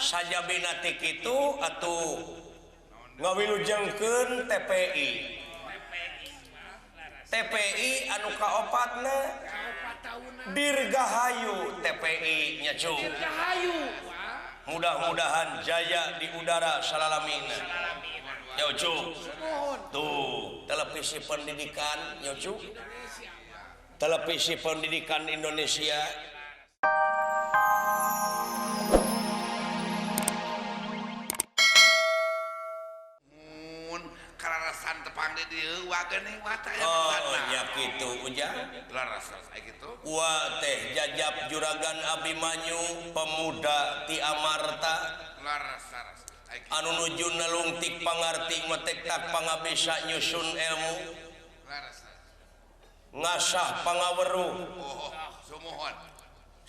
saja binatik itu atuh ngawilujengkeun TPI anu kaopatna Dirgahayu TPI nya cu mudah-mudahan jaya di udara salalamina ya cu tuh televisi pendidikan ya cu televisi pendidikan Indonesia kararasan tepang di dieu wagening mata ya kitu ujang larasan kitu wa teh Jajab Juragan Abimanyu pemuda ti Amarta larasan anu nuju nelungtik pangarti metektak pangabisa nyusun ilmu larasan ngasah pangaweruh sumuhun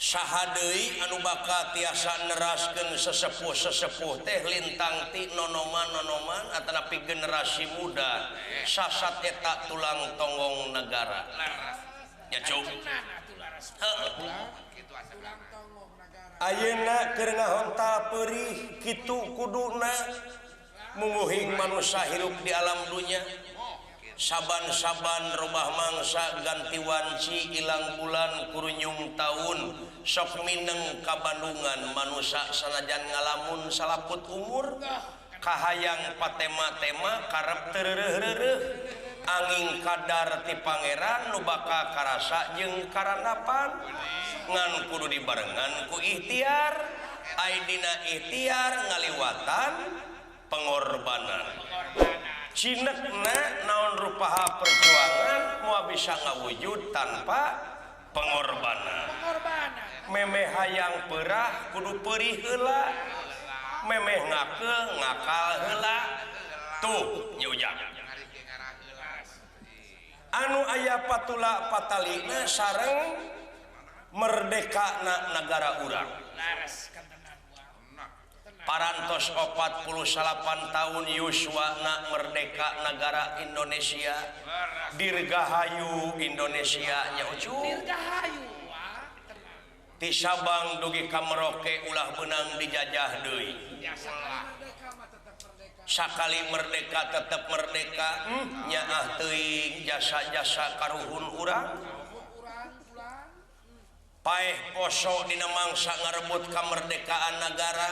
saha deui anu bakal tiasa neraskeun sesepuh-sesepuh teh lintang ti nonoman atanapi generasi muda sasat eta tulang tonggong negara ya cuk ayeuna keur ngahontal peurih kitu kuduna mungguhing manusia hirup di alam dunya saban-saban robah mangsa ganti wanci ilang bulan kurunyung tahun sok mineng ka Bandungan manusia sanajan ngalamun salaput umur kahayang patema-tema karep tereureureuh angin kadar ti pangeran nu bakal karasa jeung karanapan ngan kudu dibarengan ku ikhtiar aidina ikhtiar ngaliwatan pengorbanan cinekna naon rupaha perjuangan moal bisa ngawujud tanpa pengorbanan memeh hayang peurah kudu peurih heula memeh ngakal heula tuh nyujang anu aya patula patalina sareng merdekana negara urang parantos 48 tahun yuswana merdeka negara Indonesia Dirgahayu Indonesia nya ucu ti Sabang dugi ka Merauke ulah beunang dijajah deui sakali merdeka tetep merdeka nyaah teuing jasa-jasa karuhun urang paeh poso dina mangsa ngarebut kamerdekaan negara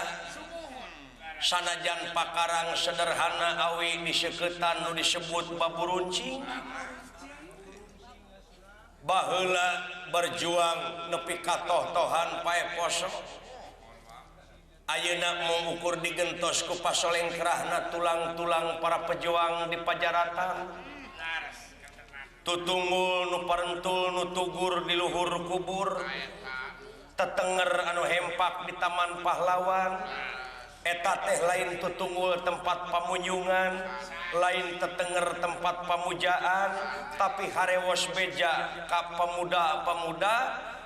sanajan pakarang sederhana awi diseuketan nu disebut baburuncing baheula berjuang nepi ka toh-tohan pae poso ayeuna mengukur digentos ku pasolengkrahna tulang-tulang para pejuang di pajaratan tutunggul nu parentul nu tugur di luhur kubur tetenger anu hempak di Taman Pahlawan eta teh lain tutunggul tempat pamunjungan lain tetenger tempat pamujaan tapi harewos beja ka pemuda-pemuda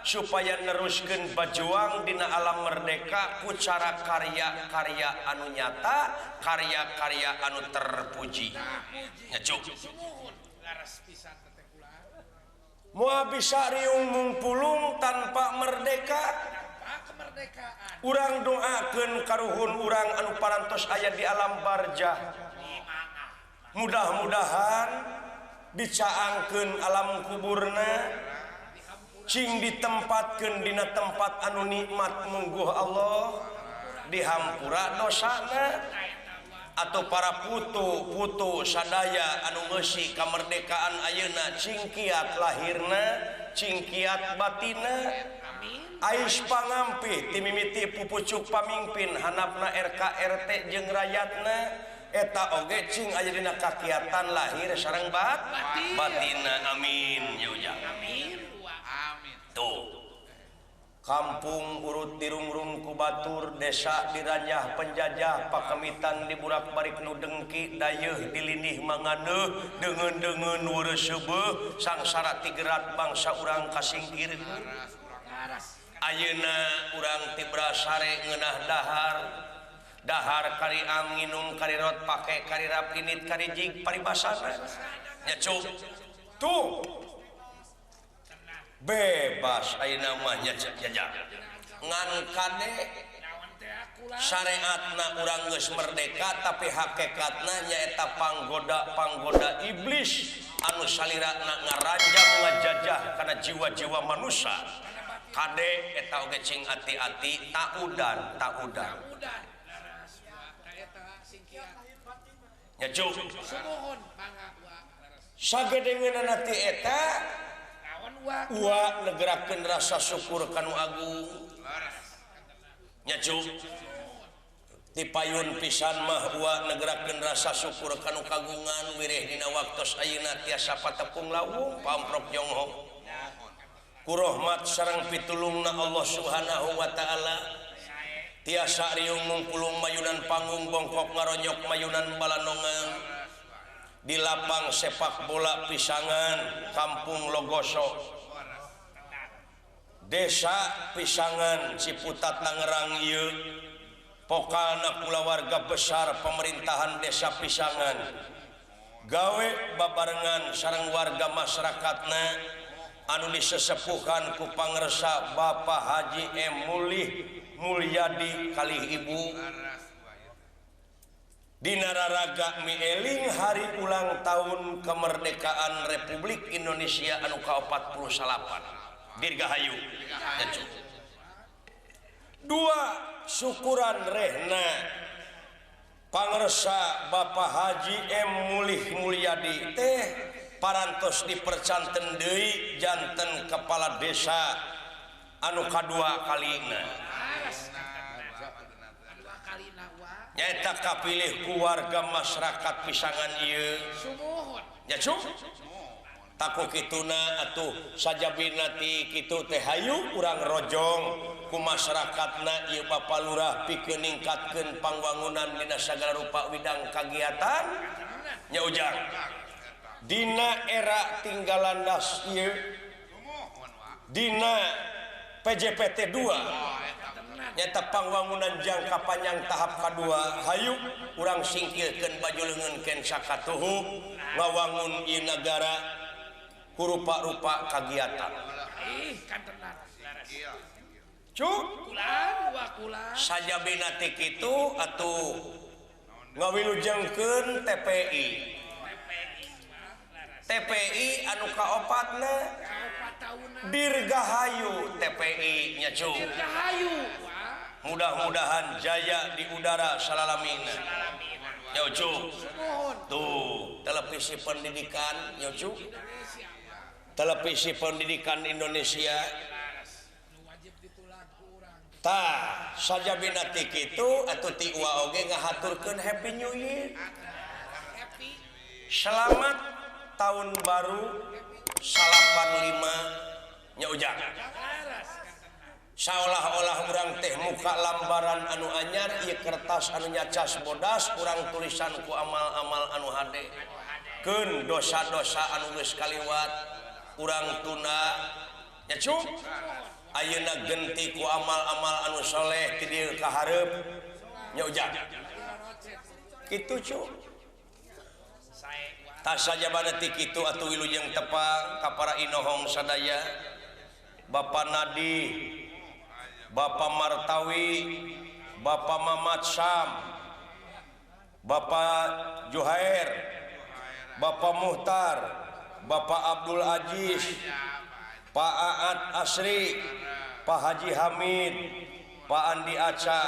supaya neruskeun bajuang dina alam merdeka ku cara karya-karya anu nyata karya-karya anu terpuji nya cuk moal bisa riung mungpulung tanpa merdeka urang doakeun karuhun urang anu parantos aya di alam barzah mudah-mudahan dicaangkeun alam kuburna cing ditempatkeun dina tempat anu nikmat mungguh Allah dihampura dosana atau para putu sadaya anu ngeusi kamerdekaan ayeuna cing kiat lahirna cing kiat batina ais pangampi ti mimiti pupucuk pamimpin hanapna RKRT jeung rakyatna eta oge cing aya dina kakiatan lahir sareng batina amin ya ujang amin tuh kampung urut dirungrung ku batur desa diranjah penjajah pakemitan diburak-barik nu dengki dayeuh dilinih manganeuh deungeun-deungeun weureuseubeuk sangsara tigerat bangsa urang kasingkir ayeuna urang ti Brasare ngeunah dahar kari anginung kari rot pake kari rapinit kari jig paribasana nya cuk tuh bebas ayeuna mah nya jajak ngan kade syariatna urang geus merdeka tapi hakikatna nyaeta panggoda iblis anu saliratna ngaranjam ngajajah kana jiwa-jiwa manusia kade eta oge cing ati-ati taudan nya cuk sagedengeunana ti eta wa negerakeun rasa syukur kanu agung nya cuk ti payun pisan mah wa negerakeun rasa syukur kanu kagungan wireh dina waktos ayeuna tiasa patepung lawung pamprok Yonghong ku rahmat sareng pitulungna Allah Subhanahu wa taala tiasa riung mungpulung mayunan panggung bongkok ngaronyok mayunan balanongan di lapang sepak bola Pisangan Kampung Logoso Desa Pisangan Ciputat Tangerang ieu pokalna kulawarga besar pemerintahan Desa Pisangan gawe babarengan sareng warga masyarakatna anu disesepuhan ku pangresa Bapak Haji M. Mulyadi kalih Ibu dina raraga mieling hari ulang tahun kemerdekaan Republik Indonesia anu ke-48 dirgahayu dua syukuran rehna pangresa Bapak Haji M. Mulyadi teh parantos dipercanten deui janten kepala desa anu kadua kalina nyaeta kapilih ku warga masyarakat Pisangan ieu nya cuk taku kituna atuh sajabina ti kitu teh hayu urang rojong ku masyarakatna ieu Bapak Lurah pikeun ningkatkeun pangwangunan dina sagala rupa widang kagiatan nya ujang dina era tinggalan das ieu dina PJPT 2 nyata pangwangunan jangka panjang tahap kedua hayu urang singkirkeun baju leungeun ken sakatuhu ngawangun ieu nagara kurupa-rupa kagiatan cuk sajabina ti kitu atuh ngawilujengkeun TPI anu kaopatna dirgahayu TPI nya cuk mudah-mudahan jaya di udara salalamina nya cuk tuh televisi pendidikan nya cuk televisi pendidikan Indonesia tah sajabina ti kitu atuh ti wa oge ngahaturkeun happy new year selamat tahun baru 85 nya ujang seolah-olah urang teh muka lambaran anu anyar ieu kertas anu nyacas bodas urang tulisan ku amal-amal anu hade keun dosa-dosa anu geus kaliwat urang tunda nya cuk ayeuna genti ku amal-amal anu soleh ti dieu ka hareup nya ujang kitu cuk tak saja pada ti kitu atuh wilujeng tepang ka para inohong sadaya Bapak Nadi Bapak Martawi Bapak Mamat Sam Bapak Juhair Bapak Muhtar Bapak Abdul Aziz Pak Aat Asri Pak Haji Hamid Pak Andi Aca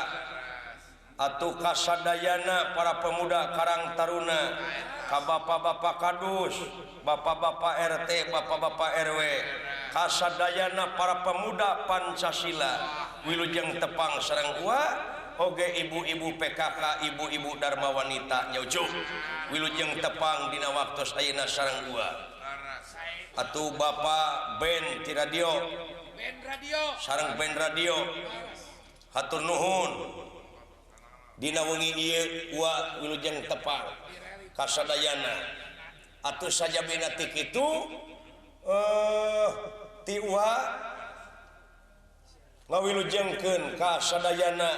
atuh kasadayana para pemuda Karang Taruna ka bapak-bapak kadus bapak-bapak RT bapak-bapak RW kasadayana para pemuda Pancasila wilujeng tepang sareng gua oge ibu-ibu PKK ibu-ibu Dharma Wanita nyaucuk wilujeng tepang dina waktos ayeuna sareng gua atuh Bapak Ben ti radio sareng Ben radio hatur nuhun dina wengi ieu wa wilujeng tepang kasadayana atuh sajabina ti kitu ti wa ngawilujengkeun kasadayana